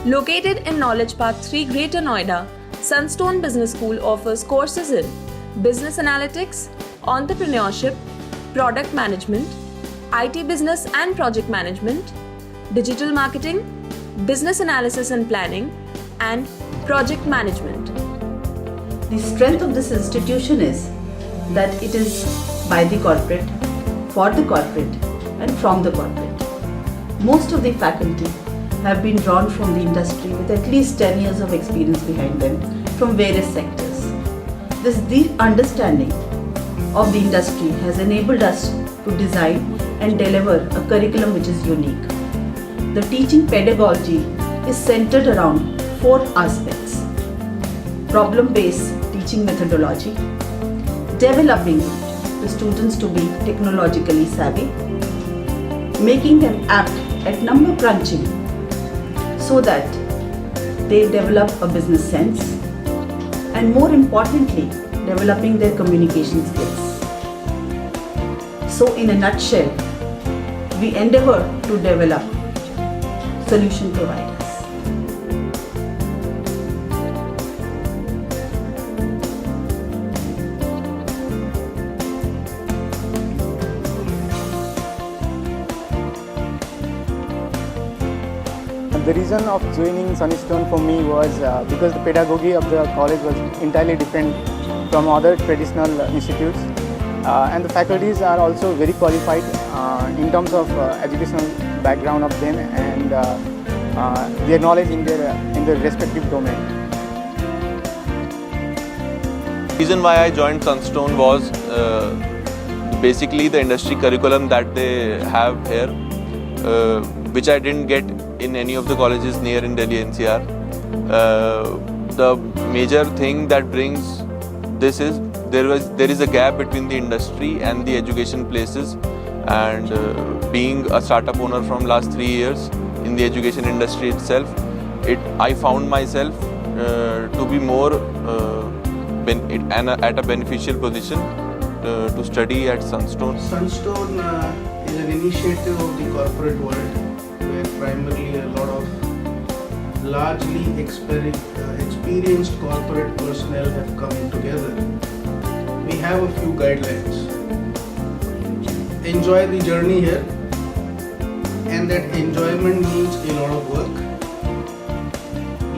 Located in Knowledge Park 3, Greater Noida, Sunstone Business School offers courses in Business Analytics, Entrepreneurship, Product Management, IT Business and Project Management, Digital Marketing, Business Analysis and Planning, and Project Management. The strength of this institution is that it is by the corporate, for the corporate, and from the corporate. Most of the faculty have been drawn from the industry with at least 10 years of experience behind them from various sectors. This deep understanding of the industry has enabled us to design and deliver a curriculum which is unique. The teaching pedagogy is centered around 4 aspects: problem-based teaching methodology, developing the students to be technologically savvy, making them apt at number crunching so that they develop a business sense, and more importantly, developing their communication skills. So in a nutshell, we endeavor to develop solution providers. The reason of joining Sunstone for me was because the pedagogy of the college was entirely different from other traditional institutes, and the faculties are also very qualified in terms of educational background of them and their knowledge in their respective domain. The reason why I joined Sunstone was basically the industry curriculum that they have here, which I didn't get in any of the colleges near in Delhi NCR. The major thing that brings this is there is a gap between the industry and the education places, and being a startup owner from last 3 years in the education industry itself, I found myself to be more at a beneficial position to study at Sunstone. Sunstone is an initiative of the corporate world, where primarily a lot of largely experienced corporate personnel have come together. We have a few guidelines. Enjoy the journey here, and that enjoyment means a lot of work.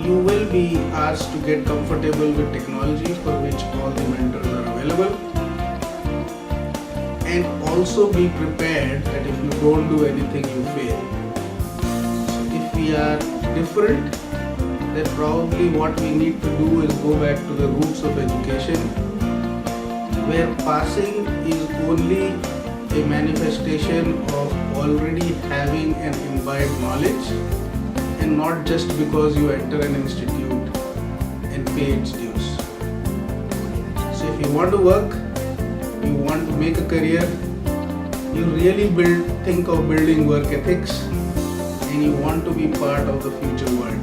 You will be asked to get comfortable with technology, for which all the mentors are available, and also be prepared that if you don't do anything, you fail. If we are different, then probably what we need to do is go back to the roots of education, where passing is only a manifestation of already having an imbibed knowledge, and not just because you enter an institute and pay its dues. So if you want to work, you want to make a career, you really think of building work ethics, and you want to be part of the future world.